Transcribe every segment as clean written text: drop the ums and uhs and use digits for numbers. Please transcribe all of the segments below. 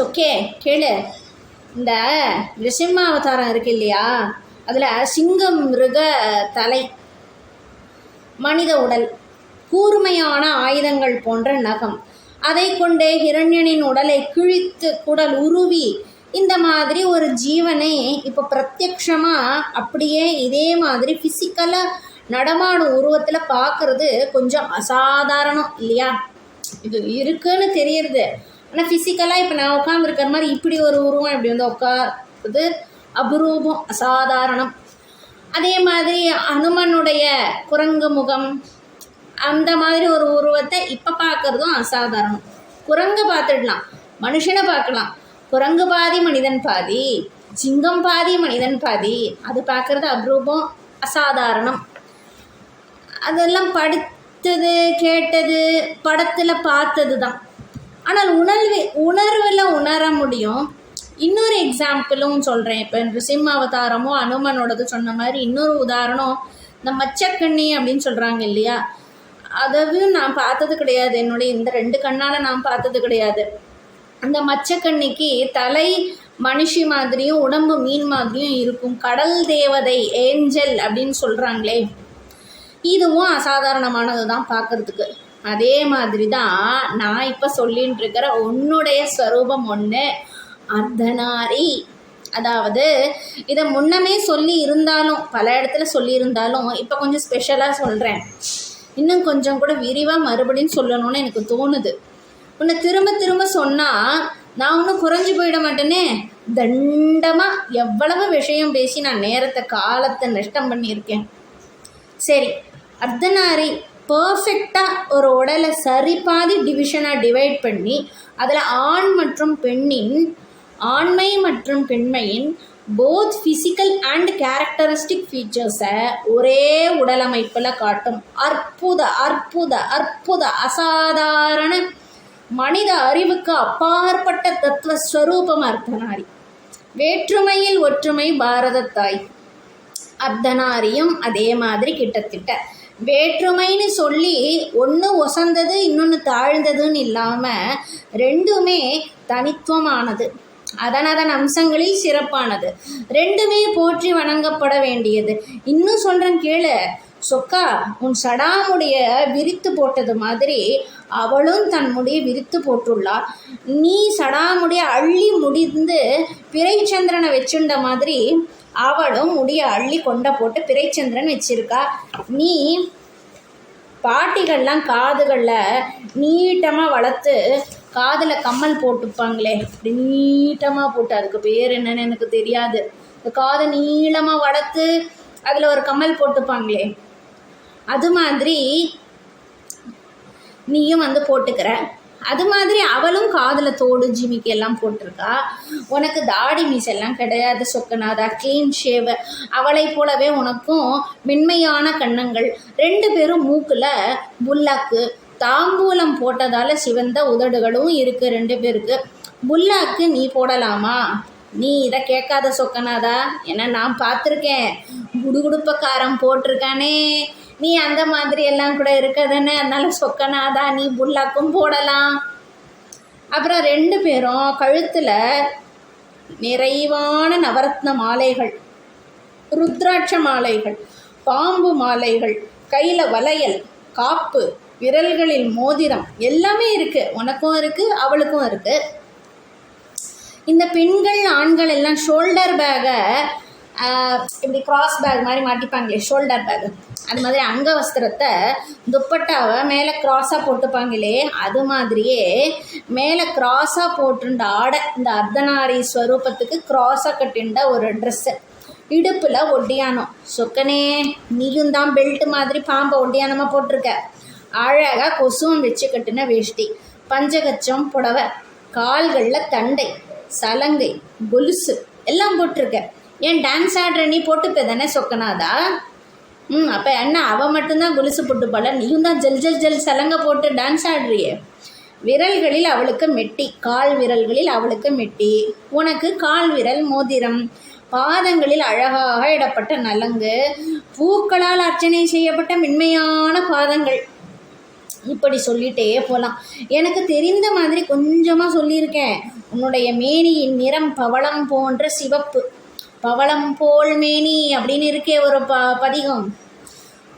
Okay கேளு. இந்த நிருசிம்ம அவதாரம் இருக்கு இல்லையா, அதில் சிங்கம் மிருக தலை, மனித உடல், கூர்மையான ஆயுதங்கள் போன்ற நகம், அதை கொண்டே ஹிரண்யனின் உடலை கிழித்து குடல் உருவி இந்த மாதிரி ஒரு ஜீவனை இப்போ பிரத்யக்ஷமாக அப்படியே இதே மாதிரி ஃபிசிக்கலாக நடமாடும் உருவத்தில் பார்க்குறது கொஞ்சம் அசாதாரணம் இல்லையா? இது இருக்குன்னு தெரியறது, ஆனால் ஃபிசிக்கலாக இப்போ நான் உட்காந்துருக்கிற மாதிரி இப்படி ஒரு உருவம் இப்படி வந்து உட்காருது அபரூபம், அசாதாரணம். அதே மாதிரி அனுமனுடைய குரங்கு முகம் அந்த மாதிரி ஒரு உருவத்தை இப்போ பார்க்குறதும் அசாதாரணம். குரங்கை பார்த்துடலாம், மனுஷனை பார்க்கலாம். குரங்கு பாதி மனிதன் பாதி, சிங்கம் பாதி மனிதன் பாதி, அது பார்க்குறது அபரூபம், அசாதாரணம். அதெல்லாம் படித்தது கேட்டது படத்தில் பார்த்தது தான். ஆனால் உணர்வில் உணர முடியும். இன்னொரு எக்ஸாம்பிளும் சொல்கிறேன். இப்போ நிருசிம்ம அவதாரமும் அனுமனோடது சொன்ன மாதிரி இன்னொரு உதாரணம், இந்த மச்சக்கண்ணி அப்படின்னு சொல்கிறாங்க இல்லையா, அதையும் நான் பார்த்தது கிடையாது. என்னுடைய இந்த 2 கண்ணால் நான் பார்த்தது கிடையாது. அந்த மச்சக்கண்ணிக்கு தலை மனுஷி மாதிரியும் உடம்பு மீன் மாதிரியும் இருக்கும். கடல் தேவதை, ஏஞ்சல் அப்படின்னு சொல்கிறாங்களே, இதுவும் அசாதாரணமானது தான் பார்க்குறதுக்கு. அதே மாதிரி தான் நான் இப்போ சொல்லின்னு இருக்கிற உன்னுடைய ஸ்வரூபம் ஒன்று, அர்த்தநாரி. அதாவது இதை முன்னமே சொல்லி இருந்தாலும், பல இடத்துல சொல்லியிருந்தாலும் இப்போ கொஞ்சம் ஸ்பெஷலாக சொல்கிறேன். இன்னும் கொஞ்சம் கூட விரிவாக மறுபடியும் சொல்லணும்னு எனக்கு தோணுது. உன்னை திரும்ப திரும்ப சொன்னால் நான் ஒன்றும் குறைஞ்சி போயிட மாட்டேனே. தண்டமாக எவ்வளவு விஷயம் பேசி நான் நேரத்தை காலத்தை நஷ்டம் பண்ணியிருக்கேன். சரி, அர்த்தநாரி பர்ஃபெக்டாக ஒரு உடலை சரி பாதி டிவிஷனாக டிவைட் பண்ணி அதில் ஆண் மற்றும் பெண்ணின், ஆண்மை மற்றும் பெண்மையின் போத் ஃபிசிக்கல் அண்ட் கேரக்டரிஸ்டிக் ஃபீச்சர்ஸை ஒரே உடலமைப்பில் காட்டும் அற்புத அற்புத அற்புத அசாதாரண மனித அறிவுக்கு அப்பாற்பட்ட தத்துவஸ்வரூபம் அர்த்தநாரி. வேற்றுமையில் ஒற்றுமை பாரதத்தாய். அர்த்தநாரியும் அதே மாதிரி கிட்டத்தட்ட வேற்றுமைன்னு சொல்லி ஒன்று ஒசந்தது இன்னொன்று தாழ்ந்ததுன்னு இல்லாமல் ரெண்டுமே தனித்துவமானது, அதன் அம்சங்களில் சிறப்பானது, ரெண்டுமே போற்றி வணங்கப்பட வேண்டியது. இன்னும் சொல்கிறேன் கேளு சொக்கா, உன் சடாமுடிய விரித்து போட்டது மாதிரி அவளும் தன் முடியை விரித்து போட்டுள்ளாள். நீ சடாமுடிய அள்ளி முடிந்து பிறைச்சந்திரனை வச்சுண்ட மாதிரி அவளும் முடிய அள்ளி கொண்ட போட்டு பிறைச்சந்திரன் வச்சிருக்கா. நீ பாட்டிகள்லாம் காதுகளில் நீட்டமாக வளர்த்து காதில் கம்மல் போட்டுப்பாங்களே, அப்படி நீட்டமாக போட்டு, அதுக்கு பேர் என்னன்னு எனக்கு தெரியாது, காதை நீளமாக வளர்த்து அதில் ஒரு கம்மல் போட்டுப்பாங்களே, அது மாதிரி நீயும் வந்து போட்டுக்கிற. அது மாதிரி அவளும் காதில் தோடு ஜிமிக்கி எல்லாம் போட்டிருக்கா. உனக்கு தாடி மீசெல்லாம் கிடையாது சொக்கநாதா, க்ளீன் ஷேவ். அவளை போலவே உனக்கும் மென்மையான கன்னங்கள், 2 பேரும் மூக்கில் புல்லாக்கு, தாம்பூலம் போட்டதால் சிவந்த உதடுகளும் இருக்குது 2 பேருக்கு. புல்லாக்கு நீ போடலாமா? நீ இதை கேட்காத சொக்கநாதா, ஏன்னா நான் பார்த்துருக்கேன். குடுகுடுப்பக்காரம் போட்டிருக்கானே, நீ அந்த மாதிரி எல்லாம் கூட இருக்கதானே, அதனால சொக்கநாதா நீ புல்லாக்கும் போடலாம். அப்புறம் 2 பேரும் கழுத்தில் நிறைவான நவரத்ன மாலைகள், ருத்ராட்ச மாலைகள், பாம்பு மாலைகள், கையில் வளையல், காப்பு, விரல்களில் மோதிரம் எல்லாமே இருக்குது. உனக்கும் இருக்குது, அவளுக்கும் இருக்குது. இந்த பெண்கள் ஆண்கள் எல்லாம் ஷோல்டர் பேக்கை இப்படி கிராஸ் பேக் மாதிரி மாட்டிப்பாங்களே, ஷோல்டர் பேக்கு, அது மாதிரி அங்கவஸ்திரத்தை துப்பட்டாவை மேலே க்ராஸாக போட்டுப்பாங்களே, அது மாதிரியே மேலே க்ராஸாக போட்டுண்ட ஆடை இந்த அர்த்தநாரி ஸ்வரூபத்துக்கு க்ராஸாக கட்டிண்ட ஒரு ட்ரெஸ்ஸு, இடுப்பில் ஒட்டியானம். சொக்கனே, நீயும் தான் பெல்ட் மாதிரி பாம்பை ஒட்டியானமாக போட்டிருக்க. அழகாக கொசுவம் வச்சு கட்டின வேஷ்டி, பஞ்சகச்சம் புடவை, கால்களில் தண்டை, சலங்கை, கொலுசு எல்லாம் போட்டிருக்க. ஏன் டான்ஸ் ஆடுற நீ போட்டுப்ப தானே சொக்கநாதா? அப்போ என்ன அவள் மட்டும்தான் கொலுசு போட்டுப்பாள? நீயும் தான் ஜல் ஜல் ஜல் சலங்கை போட்டு டான்ஸ் ஆடுறியே. விரல்களில் அவளுக்கு மெட்டி, கால் விரல்களில் அவளுக்கு மெட்டி, உனக்கு கால் விரல் மோதிரம், பாதங்களில் அழகாக இடப்பட்ட நலங்கு, பூக்களால் அர்ச்சனை செய்யப்பட்ட மென்மையான பாதங்கள். இப்படி சொல்லிகிட்டே போகலாம். எனக்கு தெரிந்த மாதிரி கொஞ்சமாக சொல்லியிருக்கேன். உன்னுடைய மேனியின் நிறம் பவளம் போன்ற சிவப்பு. பவளம் போல் மேனி அப்படின்னு இருக்கே ஒரு பதிகம்.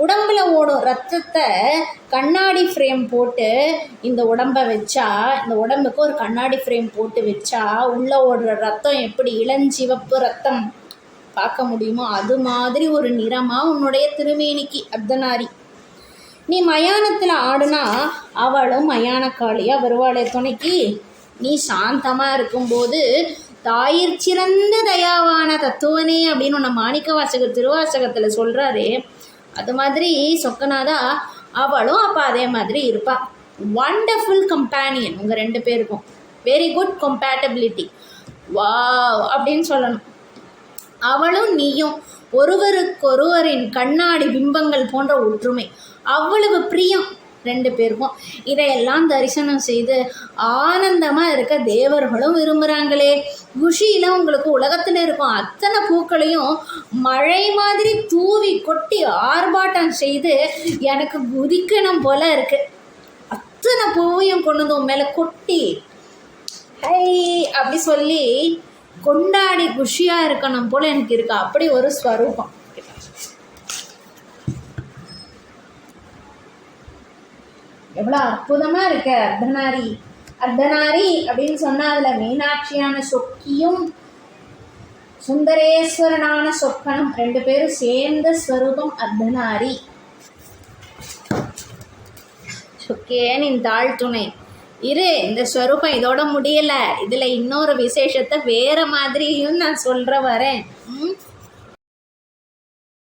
உடம்புல ஓடும் ரத்தத்தை கண்ணாடி ஃப்ரேம் போட்டு இந்த உடம்பை வச்சா, இந்த உடம்புக்கு ஒரு கண்ணாடி ஃப்ரேம் போட்டு வச்சா உள்ளே ஓடுற ரத்தம் எப்படி இளஞ்சிவப்பு ரத்தம் பார்க்க முடியுமோ அது மாதிரி ஒரு நிறமாக உன்னுடைய திருமேனிக்கு அர்த்தநாரி. நீ மயானத்தில் ஆடுனா அவளும் மயானக்காளியாக வருவாளே துணைக்கு. நீ சாந்தமாக இருக்கும்போது தாயிற் சிறந்த தயாவான தத்துவனே அப்படின்னு உன்னை மாணிக்க வாசகர் திருவாசகத்தில் சொல்கிறாரு. அது மாதிரி சொக்கநாதா அவளும் அப்போ அதே மாதிரி இருப்பாள். வண்டர்ஃபுல் கம்பேனியன் உங்கள் 2 பேருக்கும். Very good compatibility. வாவ் அப்படின்னு சொல்லணும். அவளும் நீயும் ஒருவருக்கொருவரின் கண்ணாடி பிம்பங்கள் போன்ற ஒற்றுமை. அவ்வளவு பிரியம் 2 பேருக்கும். இதையெல்லாம் தரிசனம் செய்து ஆனந்தமாக இருக்க தேவர்களும் விரும்புகிறாங்களே. குஷியில் உங்களுக்கு உலகத்தில் இருக்கும் அத்தனை பூக்களையும் மழை மாதிரி தூவி கொட்டி ஆர்ப்பாட்டம் செய்து எனக்கு குதிக்கணும் போல இருக்குது. அத்தனை பூவையும் கொண்டு வந்து உன் மேலே கொட்டி ஹை அப்படி சொல்லி கொண்டாடி குஷியாக இருக்கணும் போல் எனக்கு இருக்கு. அப்படி ஒரு ஸ்வரூபம். எவ்வளோ அற்புதமாக இருக்க அர்த்தநாரி. அர்த்தநாரி அப்படின்னு சொன்னால் அதில் மீனாட்சியான சொக்கியும் சுந்தரேஸ்வரனான சொக்கனும் 2 பேரும் சேர்ந்த ஸ்வரூபம் அர்த்தநாரி. சொக்கேனின் தாழ்த்துணை. இந்த ஸ்வரூபம் இதோட முடியலை. இதில் இன்னொரு விசேஷத்தை வேறு மாதிரியும் நான் சொல்கிற வரேன்.